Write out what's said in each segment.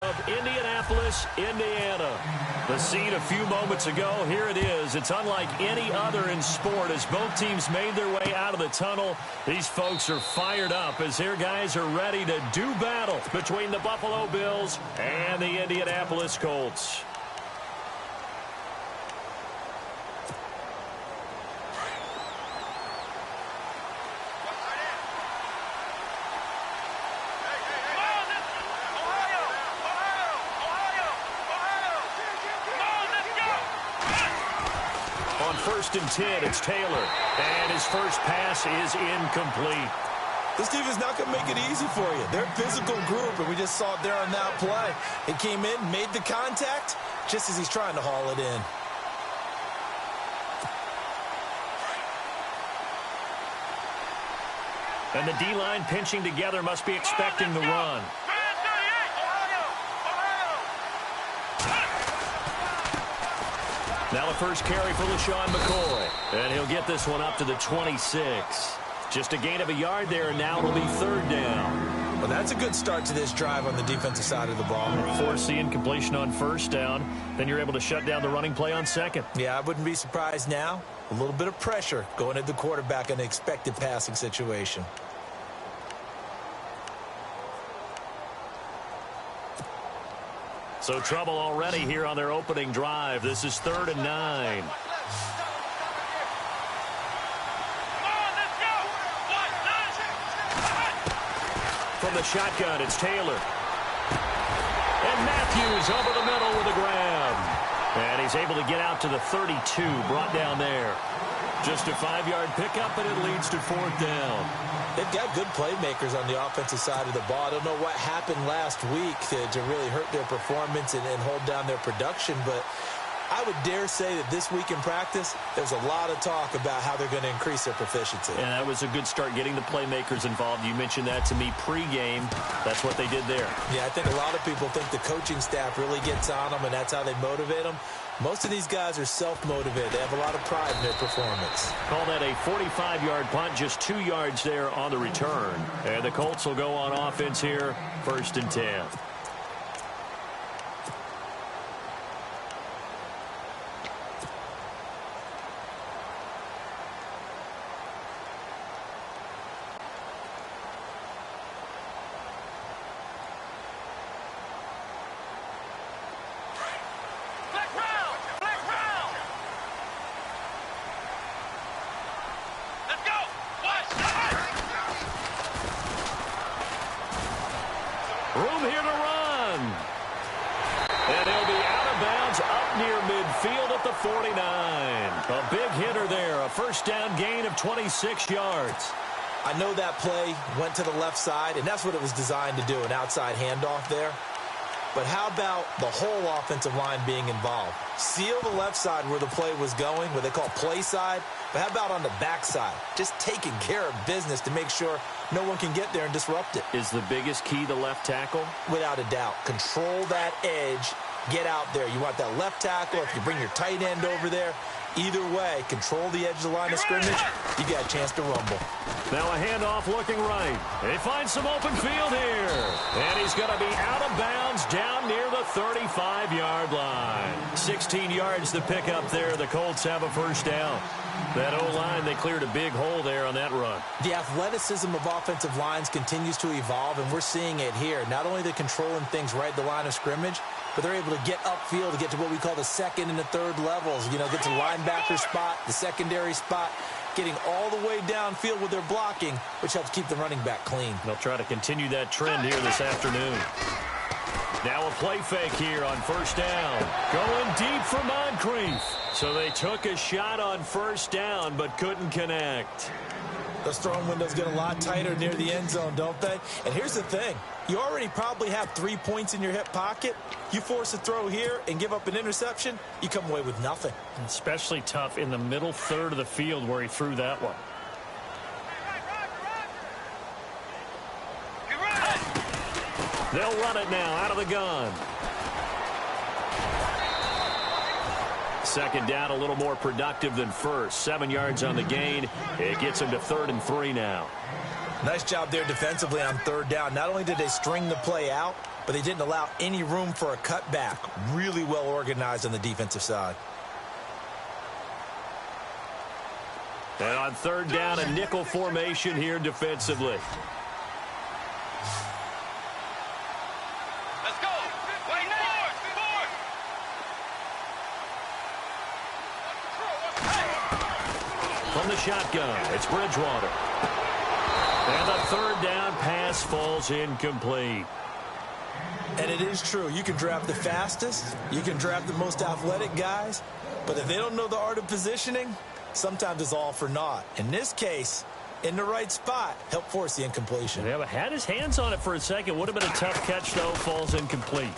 Of Indianapolis, Indiana. The scene a few moments ago, here it is. It's unlike any other in sport as both teams made their way out of the tunnel. These folks are fired up as their guys are ready to do battle between the Buffalo Bills and the Indianapolis Colts. First and 10, it's Taylor. And his first pass is incomplete. This defense is not going to make it easy for you. They're a physical group, and we just saw it there on that play. It came in, made the contact, just as he's trying to haul it in. And the D-line pinching together must be expecting the run. Now the first carry for LaShawn McCoy. And he'll get this one up to the 26. Just a gain of a yard there, and now it'll be third down. Well, that's a good start to this drive on the defensive side of the ball. Force the incompletion on first down. Then you're able to shut down the running play on second. Yeah, I wouldn't be surprised now. A little bit of pressure going at the quarterback in an expected passing situation. So trouble already here on their opening drive. This is 3rd and 9. From the shotgun, it's Taylor. And Matthews over the middle with a grab. And he's able to get out to the 32, brought down there. Just a 5-yard pickup, and it leads to 4th down. They've got good playmakers on the offensive side of the ball. I don't know what happened last week to really hurt their performance and hold down their production, but I would dare say that this week in practice, there's a lot of talk about how they're going to increase their proficiency. And that was a good start getting the playmakers involved. You mentioned that to me pregame. That's what they did there. Yeah, I think a lot of people think the coaching staff really gets on them, and that's how they motivate them. Most of these guys are self-motivated. They have a lot of pride in their performance. Call that a 45-yard punt, just 2 yards there on the return. And the Colts will go on offense here, 1st and 10. Room here to run. And he'll be out of bounds up near midfield at the 49. A big hitter there. A first down gain of 26 yards. I know that play went to the left side, and that's what it was designed to do, an outside handoff there. But how about the whole offensive line being involved? Seal the left side where the play was going, what they call play side. But how about on the back side? Just taking care of business to make sure no one can get there and disrupt it. Is the biggest key the left tackle? Without a doubt. Control that edge. Get out there. You want that left tackle. If you bring your tight end over there, either way, control the edge of the line of scrimmage. You got a chance to rumble. Now a handoff looking right. He finds some open field here. And he's going to be out of bounds down near the 35-yard line. 16 yards to pick up there. The Colts have a first down. That O-line, they cleared a big hole there on that run. The athleticism of offensive lines continues to evolve, and we're seeing it here. Not only they're controlling things right at the line of scrimmage, but they're able to get upfield to get to what we call the second and the third levels. You know, get to the linebacker spot, the secondary spot, getting all the way downfield with their blocking, which helps keep the running back clean. They'll try to continue that trend here this afternoon. Now a play fake here on first down. Going deep for Moncrief. So they took a shot on first down but couldn't connect. Those throwing windows get a lot tighter near the end zone, don't they? And here's the thing. You already probably have 3 points in your hip pocket. You force a throw here and give up an interception, you come away with nothing. Especially tough in the middle third of the field where he threw that one. They'll run it now out of the gun. Second down, a little more productive than first. 7 yards on the gain. It gets him to 3rd and 3 now. Nice job there defensively on third down. Not only did they string the play out, but they didn't allow any room for a cutback. Really well organized on the defensive side. And on third down, a nickel formation here defensively. Let's go. From the shotgun, it's Bridgewater. And the third down pass falls incomplete. And it is true. You can draft the fastest. You can draft the most athletic guys. But if they don't know the art of positioning, sometimes it's all for naught. In this case, in the right spot, helped force the incompletion. Yeah, but had his hands on it for a second. Would have been a tough catch, though. Falls incomplete.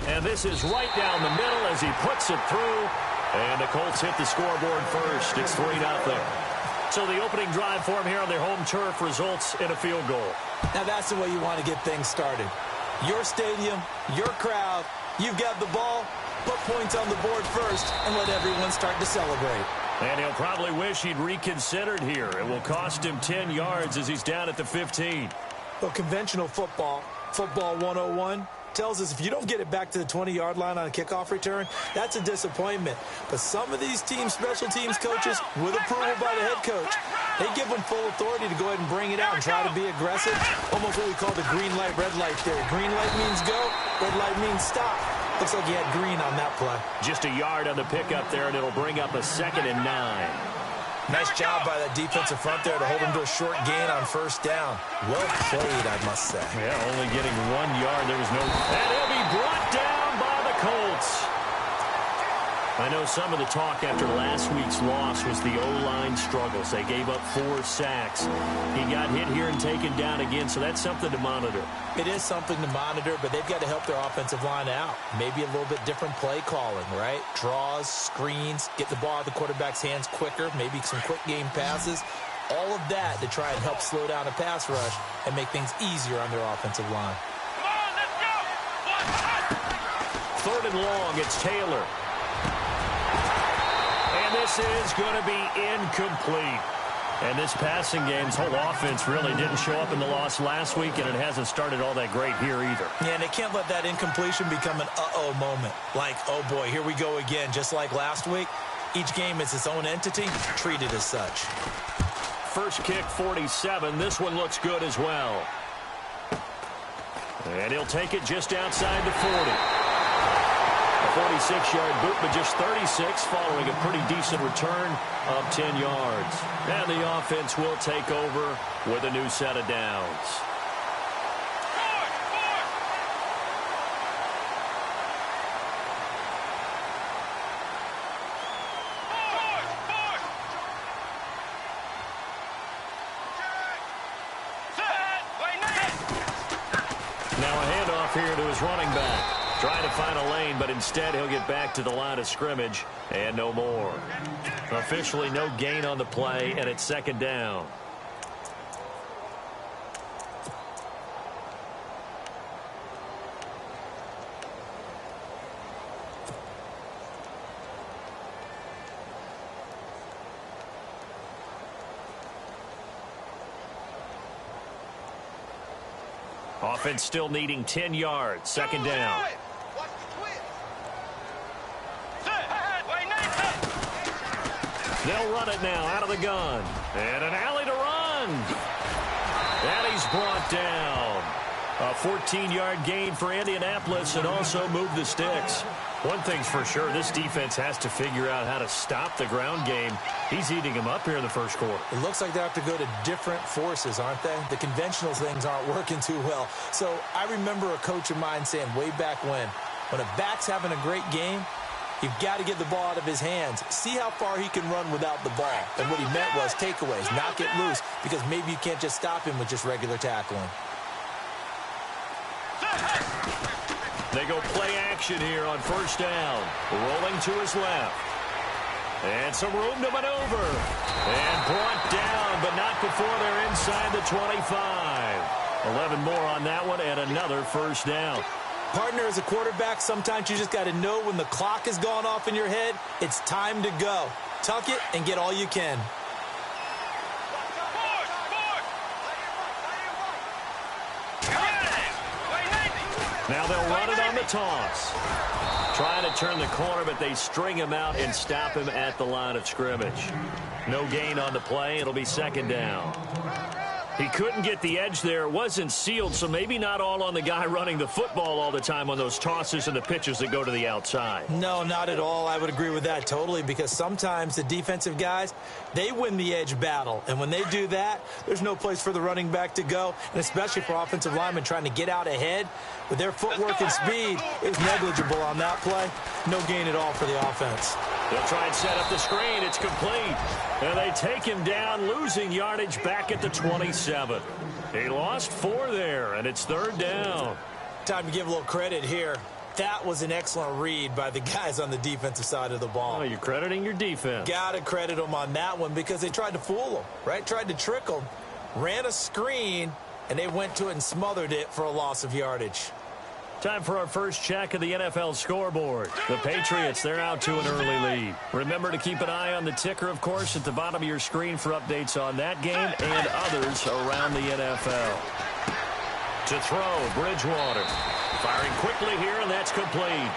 And this is right down the middle as he puts it through. And the Colts hit the scoreboard first. It's 3-0. So the opening drive for him here on their home turf results in a field goal. Now that's the way you want to get things started. Your stadium, your crowd, you've got the ball, put points on the board first and let everyone start to celebrate. And he'll probably wish he'd reconsidered here. It will cost him 10 yards as he's down at the 15. Well, conventional football 101, tells us if you don't get it back to the 20-yard line on a kickoff return, that's a disappointment. But some of these teams, special teams coaches, with approval by the head coach, they give them full authority to go ahead and bring it out and try to be aggressive. Almost what we call the green light, red light theory. Green light means go, red light means stop. Looks like he had green on that play. Just a yard on the pickup there, and it'll bring up a 2nd and 9. Nice job by that defensive front there to hold him to a short gain on first down. Well played, I must say. Yeah, only getting 1 yard. There was no... And he'll be brought down by the Colts. I know some of the talk after last week's loss was the O-line struggles. They gave up 4 sacks. He got hit here and taken down again, so that's something to monitor. It is something to monitor, but they've got to help their offensive line out. Maybe a little bit different play calling, right? Draws, screens, get the ball out of the quarterback's hands quicker, maybe some quick game passes. All of that to try and help slow down a pass rush and make things easier on their offensive line. Come on, let's go. 3rd and long, it's Taylor. And this is going to be incomplete. And this passing game's whole offense really didn't show up in the loss last week, and it hasn't started all that great here either. Yeah, and they can't let that incompletion become an uh-oh moment. Like, oh boy, here we go again, just like last week. Each game is its own entity, treated as such. First kick, 47. This one looks good as well. And he'll take it just outside the 40. A 46-yard boot, but just 36 following a pretty decent return of 10 yards. And the offense will take over with a new set of downs. Now a handoff here to his running back. Trying to find a lane, but instead he'll get back to the line of scrimmage and no more. Officially no gain on the play, and it's 2nd down. Offense still needing 10 yards. 2nd down. They'll run it now out of the gun. And an alley to run. And he's brought down. A 14-yard gain for Indianapolis and also move the sticks. One thing's for sure, this defense has to figure out how to stop the ground game. He's eating him up here in the first quarter. It looks like they have to go to different forces, aren't they? The conventional things aren't working too well. So I remember a coach of mine saying way back when a back's having a great game, you've got to get the ball out of his hands. See how far he can run without the ball. And what he meant was takeaways, not get loose, because maybe you can't just stop him with just regular tackling. They go play action here on first down. Rolling to his left. And some room to maneuver. And brought down, but not before they're inside the 25. 11 more on that one, and another first down. Partner, as a quarterback, sometimes you just got to know when the clock has gone off in your head, it's time to go. Tuck it and get all you can. Now they'll run it on the toss. Trying to turn the corner, but they string him out and stop him at the line of scrimmage. No gain on the play. It'll be second down. He couldn't get the edge there. It wasn't sealed, so maybe not all on the guy running the football all the time on those tosses and the pitches that go to the outside. No, not at all. I would agree with that totally, because sometimes the defensive guys, they win the edge battle. And when they do that, there's no place for the running back to go, and especially for offensive linemen trying to get out ahead. With their footwork and speed, it was negligible on that play. No gain at all for the offense. They'll try and set up the screen. It's complete. And they take him down, losing yardage back at the 27. He lost 4 there, and it's third down. Time to give a little credit here. That was an excellent read by the guys on the defensive side of the ball. Oh, you're crediting your defense. Got to credit them on that one because they tried to fool them, right? Tried to trick them, ran a screen, and they went to it and smothered it for a loss of yardage. Time for our first check of the NFL scoreboard. The Patriots, they're out to an early lead. Remember to keep an eye on the ticker, of course, at the bottom of your screen for updates on that game and others around the NFL. To throw, Bridgewater. Firing quickly here, and that's complete.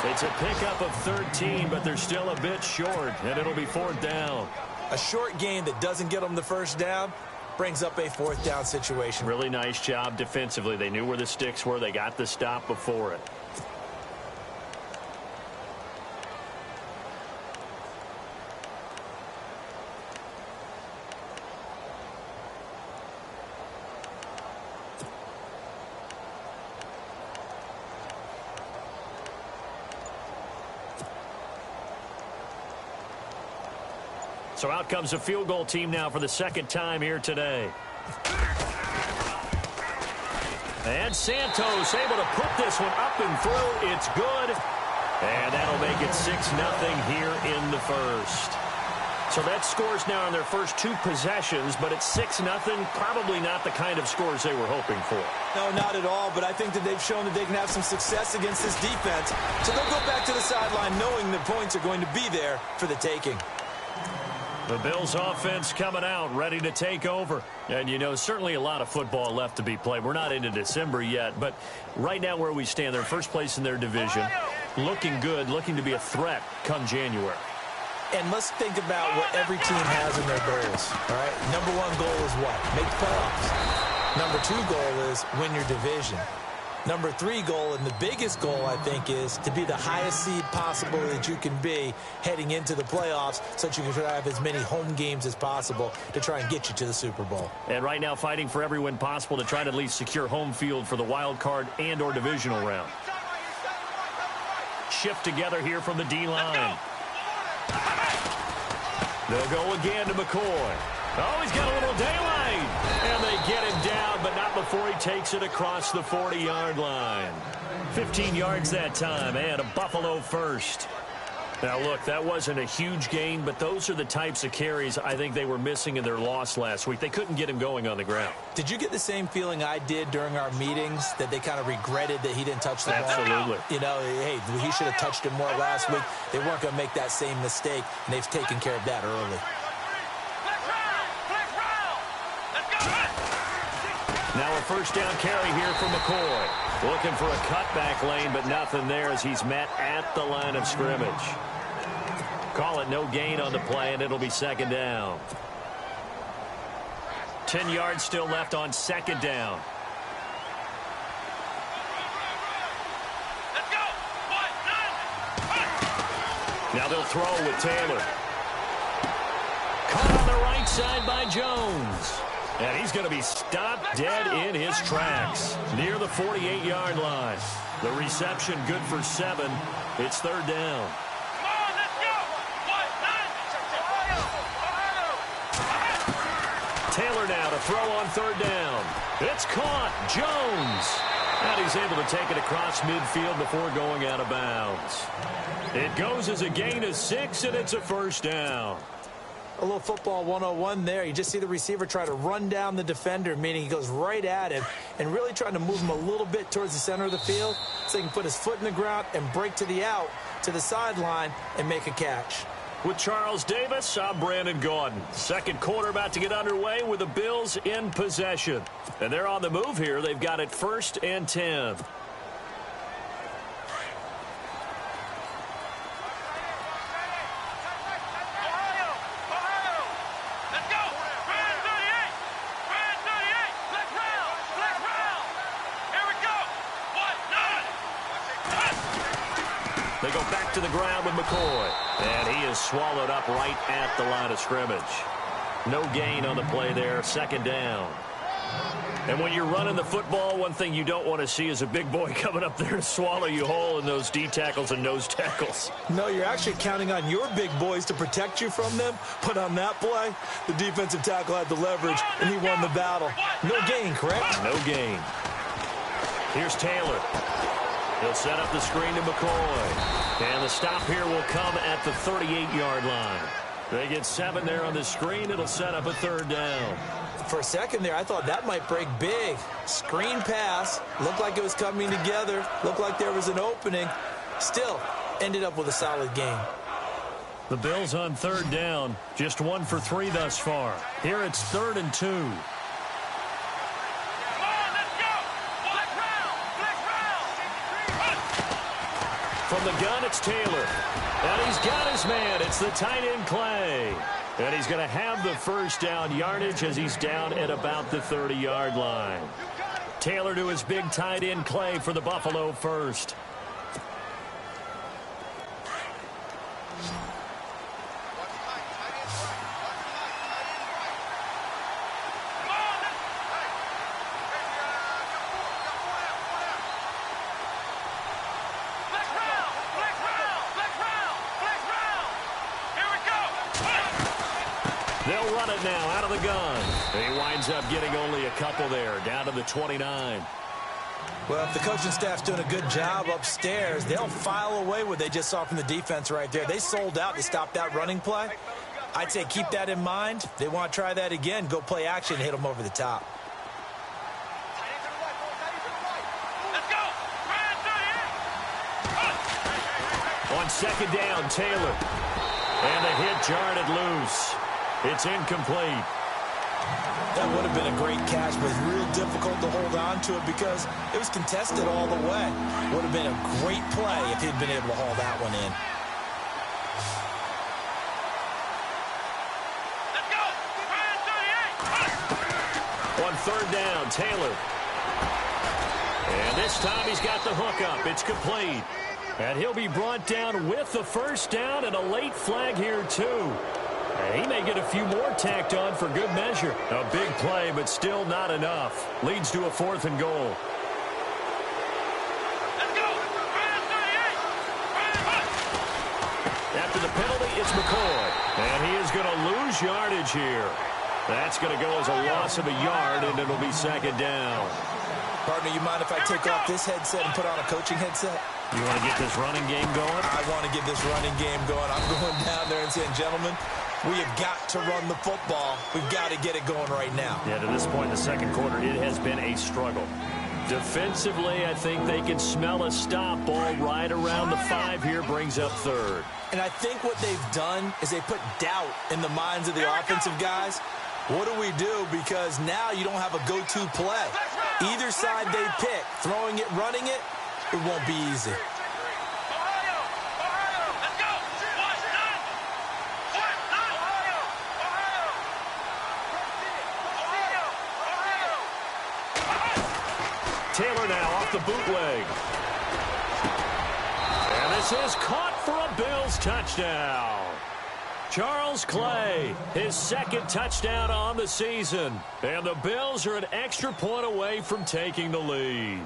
It's a pickup of 13, but they're still a bit short, and it'll be fourth down. A short gain that doesn't get them the first down brings up a fourth down situation. Really nice job defensively. They knew where the sticks were. They got the stop before it. So out comes a field goal team now for the second time here today. And Santos able to put this one up and through. It's good. And that'll make it 6-0 here in the first. So that scores now on their first 2 possessions, but it's 6-0. Probably not the kind of scores they were hoping for. No, not at all, but I think that they've shown that they can have some success against this defense. So they'll go back to the sideline knowing the points are going to be there for the taking. The Bills offense coming out, ready to take over. And, you know, certainly a lot of football left to be played. We're not into December yet, but right now where we stand, they're first place in their division. Looking good, looking to be a threat come January. And let's think about what every team has in their goals, all right? Number 1 goal is what? Make the playoffs. Number 2 goal is win your division. Number 3 goal, and the biggest goal, I think, is to be the highest seed possible that you can be heading into the playoffs so that you can have as many home games as possible to try and get you to the Super Bowl. And right now fighting for every win possible to try to at least secure home field for the wild card and or divisional round. Shift together here from the D-line. They'll go again to McCoy. Oh, he's got a little daylight. And they get him down, but not before he takes it across the 40-yard line. 15 yards that time, and a Buffalo first. Now, look, that wasn't a huge gain, but those are the types of carries I think they were missing in their loss last week. They couldn't get him going on the ground. Did you get the same feeling I did during our meetings, that they kind of regretted that he didn't touch the ball? Absolutely. You know, hey, he should have touched it more last week. They weren't going to make that same mistake, and they've taken care of that early. Now a first down carry here from McCoy. Looking for a cutback lane, but nothing there as he's met at the line of scrimmage. Call it no gain on the play, and it'll be second down. 10 yards still left on second down. Let's go. 1, 9, Now they'll throw with Taylor. Caught on the right side by Jones. And he's going to be stopped dead in his tracks near the 48-yard line. The reception good for 7. It's third down. Come on, let's go. 1, 9. Taylor now to throw on third down. It's caught. Jones. And he's able to take it across midfield before going out of bounds. It goes as a gain of 6, and it's a first down. A little football 101 there. You just see the receiver try to run down the defender, meaning he goes right at him and really trying to move him a little bit towards the center of the field so he can put his foot in the ground and break to the out, to the sideline, and make a catch. With Charles Davis, I'm Brandon Gaudin. Second quarter about to get underway with the Bills in possession. And they're on the move here. They've got it 1st and 10. They go back to the ground with McCoy. And he is swallowed up right at the line of scrimmage. No gain on the play there. Second down. And when you're running the football, one thing you don't want to see is a big boy coming up there to swallow you whole in those D tackles and nose tackles. No, you're actually counting on your big boys to protect you from them. But on that play, the defensive tackle had the leverage, and he won the battle. No gain, correct? No gain. Here's Taylor. He'll set up the screen to McCoy. And the stop here will come at the 38-yard line. They get 7 there on the screen. It'll set up a third down. For a second there, I thought that might break big. Screen pass. Looked like it was coming together. Looked like there was an opening. Still, ended up with a solid game. The Bills on third down. Just 1 for 3 thus far. Here it's 3rd and 2. From the gun, it's Taylor. And he's got his man. It's the tight end, Clay. And he's going to have the first down yardage as he's down at about the 30-yard line. Taylor to his big tight end, Clay, for the Buffalo first. They'll run it now out of the gun. He winds up getting only a couple there, down to the 29. Well, if the coaching staff's doing a good job upstairs, they'll file away what they just saw from the defense right there. They sold out to stop that running play. I'd say keep that in mind. They want to try that again. Go play action and hit them over the top. On second down, Taylor. And the hit jarred it loose. It's incomplete. That would have been a great catch, but it's real difficult to hold on to it because it was contested all the way. Would have been a great play if he'd been able to haul that one in. Let's go! On third down, Taylor. And this time he's got the hook up. It's complete. And he'll be brought down with the first down and a late flag here, too. He may get a few more tacked on for good measure. A big play, but still not enough. Leads to a 4th and goal. Let's go! After the penalty, it's McCoy. And he is going to lose yardage here. That's going to go as a loss of a yard, and it'll be second down. Partner, you mind if I take off this headset and put on a coaching headset? You want to get this running game going? I want to get this running game going. I'm going down there and saying, gentlemen, we have got to run the football. We've got to get it going right now. Yeah, to this point in the second quarter, it has been a struggle. Defensively, I think they can smell a stop ball right around the 5 here, brings up third. And I think what they've done is they put doubt in the minds of the offensive guys. What do we do? Because now you don't have a go-to play. Either side they pick, throwing it, running it, it won't be easy. Taylor now off the bootleg. And this is caught for a Bills touchdown. Charles Clay, his second touchdown on the season. And the Bills are an extra point away from taking the lead.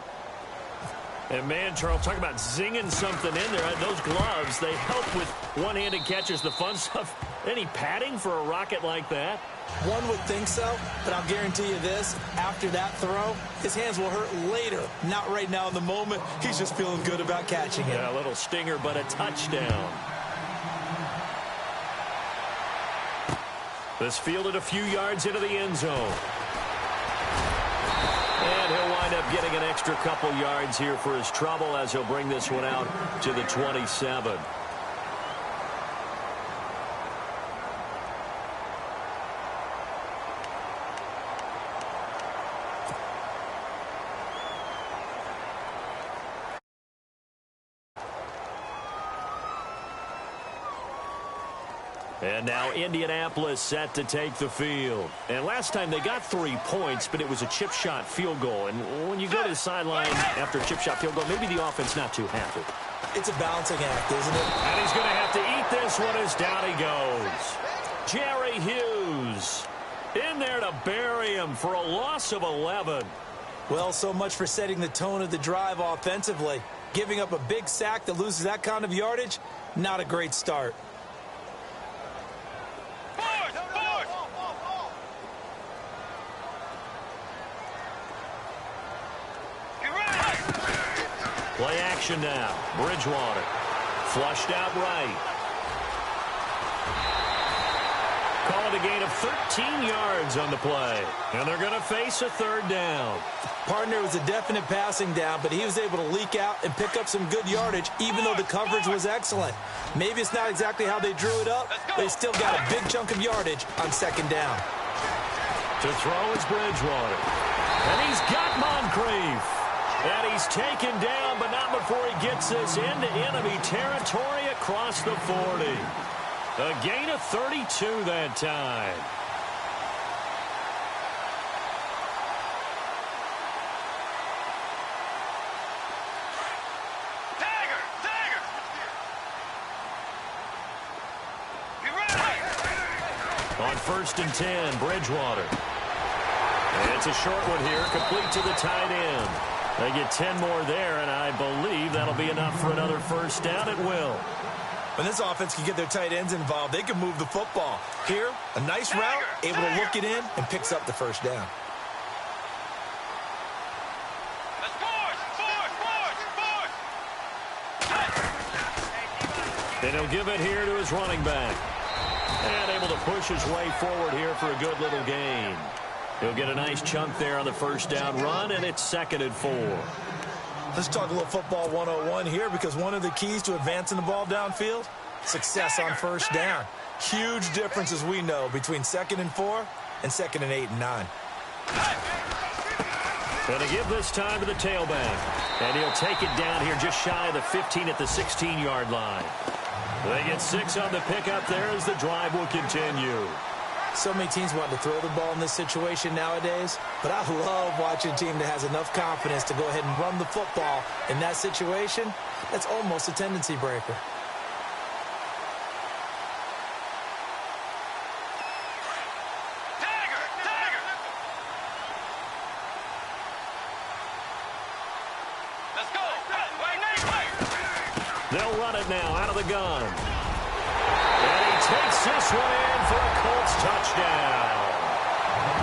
And, man, Charles, talk about zinging something in there. Those gloves, they help with one-handed catches, the fun stuff. Any padding for a rocket like that? One would think so, but I'll guarantee you this. After that throw, his hands will hurt later. Not right now in the moment. He's just feeling good about catching it. Yeah, a little stinger, but a touchdown. This fielded a few yards into the end zone. And he'll wind up getting an extra couple yards here for his trouble as he'll bring this one out to the 27. And now Indianapolis set to take the field. And last time they got 3 points, but it was a chip shot field goal. And when you go to the sideline after a chip shot field goal, maybe the offense not too happy. It's a balancing act, isn't it? And he's going to have to eat this one as down he goes. Jerry Hughes in there to bury him for a loss of 11. Well, so much for setting the tone of the drive offensively. Giving up a big sack that loses that kind of yardage, not a great start. Play action now. Bridgewater. Flushed out right. Call it a gain of 13 yards on the play. And they're going to face a third down. Partner was a definite passing down, but he was able to leak out and pick up some good yardage, even though the coverage was excellent. Maybe it's not exactly how they drew it up, but they still got a big chunk of yardage on second down. To throw is Bridgewater. And he's got Moncrief. And he's taken down, but not before he gets this into enemy territory across the 40. A gain of 32 that time. On 1st and 10, Bridgewater. And it's a short one here, complete to the tight end. They get 10 more there, and I believe that'll be enough for another first down. It will. When this offense can get their tight ends involved, they can move the football. Here, a nice route, able to look it in, and picks up the first down. And he'll give it here to his running back. And able to push his way forward here for a good little gain. He'll get a nice chunk there on the first down run, and it's 2nd and 4. Let's talk a little football 101 here, because one of the keys to advancing the ball downfield, success on first down. Huge difference, as we know, between 2nd and 4 and 2nd and 8 and 9. Going to give this time to the tailback. And he'll take it down here just shy of the 15 at the 16-yard line. They get 6 on the pickup there as the drive will continue. So many teams want to throw the ball in this situation nowadays, but I love watching a team that has enough confidence to go ahead and run the football in that situation. That's almost a tendency breaker. They'll run it now out of the gun. And he takes this one in for a Colts touchdown.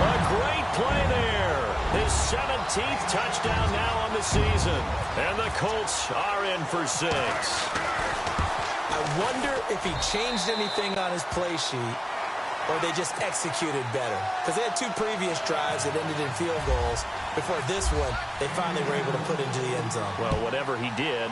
A great play there. His 17th touchdown now on the season. And the Colts are in for 6. I wonder if he changed anything on his play sheet, or they just executed better. Because they had 2 previous drives that ended in field goals. Before this one, they finally were able to put into the end zone. Well, whatever he did,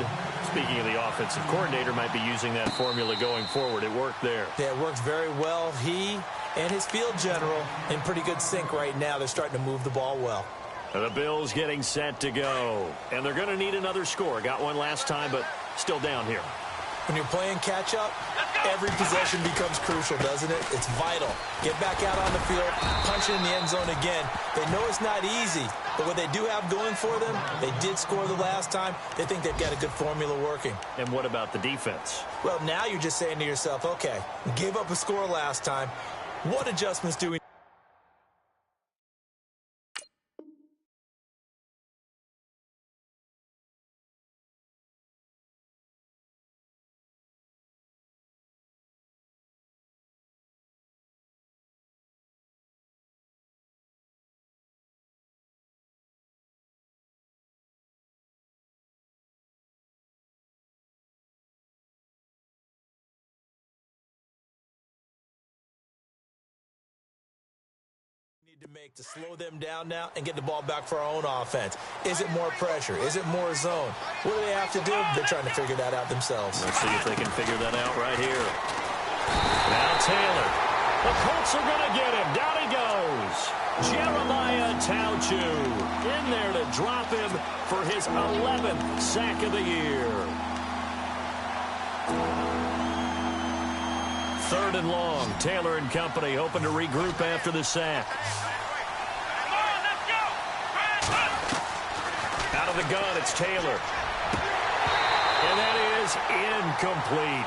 speaking of the offensive coordinator, might be using that formula going forward. It worked there. Yeah, it worked very well. He and his field general in pretty good sync right now. They're starting to move the ball well. The Bills getting set to go. And they're going to need another score. Got one last time, but still down here. When you're playing catch-up, every possession becomes crucial, doesn't it? It's vital. Get back out on the field, punch it in the end zone again. They know it's not easy, but what they do have going for them, they did score the last time. They think they've got a good formula working. And what about the defense? Well, now you're just saying to yourself, okay, we gave up a score last time. What adjustments do we to make to slow them down now and get the ball back for our own offense? Is it more pressure? Is it more zone? What do they have to do? They're trying to figure that out themselves. Let's see if they can figure that out right here. Now Taylor. The Colts are going to get him. Down he goes. Jeremiah Tljump in there to drop him for his 11th sack of the year. 3rd and long. Taylor and company hoping to regroup after the sack. Out of the gun, it's Taylor. And that is incomplete.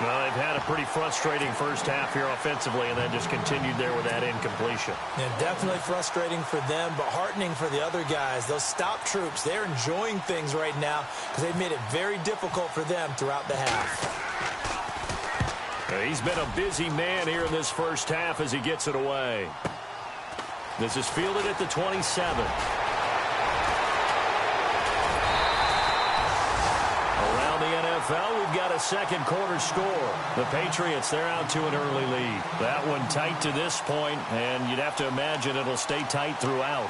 Well, they've had a pretty frustrating first half here offensively and then just continued there with that incompletion. Yeah, definitely frustrating for them, but heartening for the other guys. Those stop troops, they're enjoying things right now because they've made it very difficult for them throughout the half. He's been a busy man here in this first half as he gets it away. This is fielded at the 27. Around the NFL, we've got a second quarter score. The Patriots, they're out to an early lead. That one tight to this point, and you'd have to imagine it'll stay tight throughout.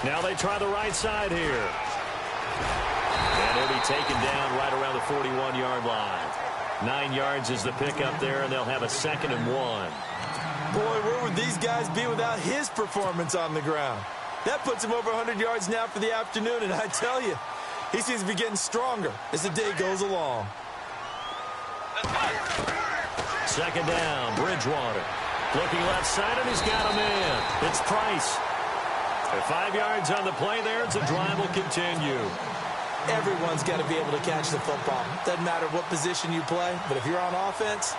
Now they try the right side here. And he'll be taken down right around the 41-yard line. 9 yards is the pickup there, and they'll have a 2nd and 1. Boy, where would these guys be without his performance on the ground? That puts him over 100 yards now for the afternoon, and I tell you, he seems to be getting stronger as the day goes along. 2nd down, Bridgewater. Looking left side, and he's got a man. It's Price. 5 yards on the play there, as the drive will continue. Everyone's got to be able to catch the football. Doesn't matter what position you play, but if you're on offense,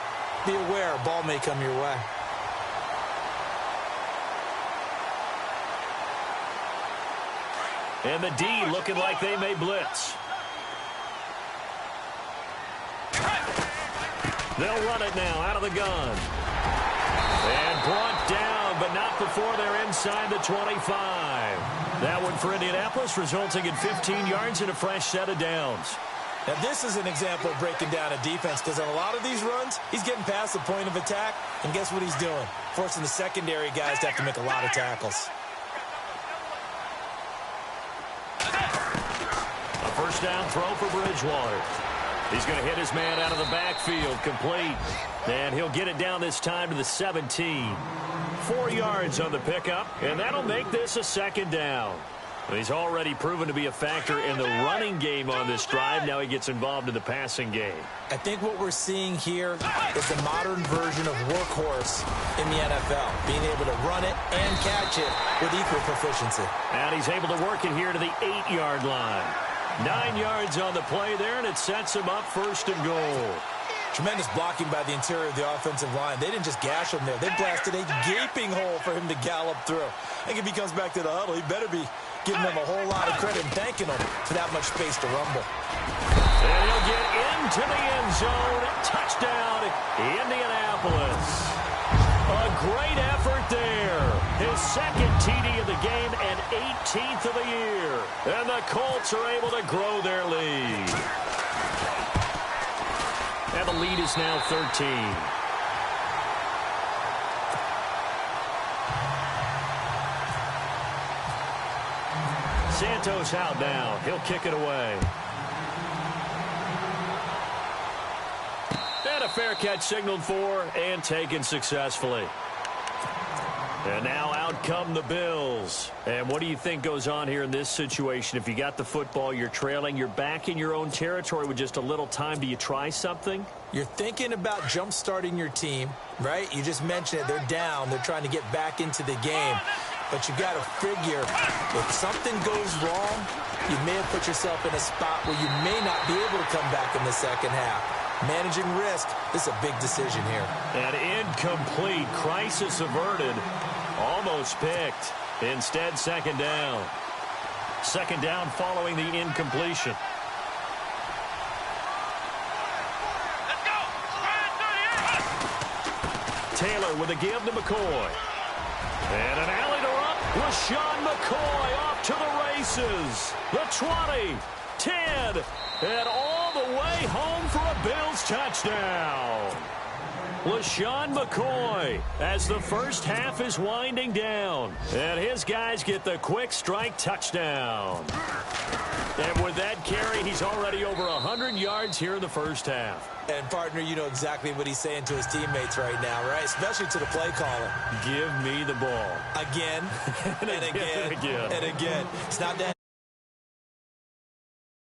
be aware a ball may come your way. And the D looking like they may blitz. They'll run it now out of the gun. And brought down, but not before they're inside the 25. That one for Indianapolis, resulting in 15 yards and a fresh set of downs. Now, this is an example of breaking down a defense, because on a lot of these runs, he's getting past the point of attack, and guess what he's doing? Forcing the secondary guys to have to make a lot of tackles. A first down throw for Bridgewater. He's going to hit his man out of the backfield, complete. And he'll get it down this time to the 17. 4 yards on the pickup, and that'll make this a 2nd down. He's already proven to be a factor in the running game on this drive. Now he gets involved in the passing game. I think what we're seeing here is the modern version of workhorse in the NFL, being able to run it and catch it with equal proficiency. And he's able to work it here to the 8-yard line. 9 yards on the play there, and it sets him up 1st and goal. Tremendous blocking by the interior of the offensive line. They didn't just gash him there. They blasted a gaping hole for him to gallop through. I think if he comes back to the huddle, he better be giving them a whole lot of credit and thanking them for that much space to rumble. And he'll get into the end zone. Touchdown, Indianapolis. A great effort there. His 2nd TD of the game and 18th of the year. And the Colts are able to grow their lead. And the lead is now 13. Santos out now. He'll kick it away. And a fair catch signaled for and taken successfully. And now out come the Bills. And what do you think goes on here in this situation? If you got the football, you're trailing, you're back in your own territory with just a little time. Do you try something? You're thinking about jump-starting your team, right? You just mentioned it. They're down. They're trying to get back into the game. But you got to figure, if something goes wrong, you may have put yourself in a spot where you may not be able to come back in the second half. Managing risk, this is a big decision here. An incomplete, crisis averted, almost picked. Instead, 2nd down. 2nd down following the incompletion. Let's go. Taylor with a give to McCoy. And an alley to Rupp. LaShawn McCoy off to the races. The 20, 10, and all the way home for a Bills touchdown. LaShawn McCoy as the first half is winding down. And his guys get the quick strike touchdown. And with that carry, he's already over 100 yards. yards here in the first half. And, partner, you know exactly what he's saying to his teammates right now, right? Especially to the play caller. Give me the ball. Again, and again, and again. It's not that.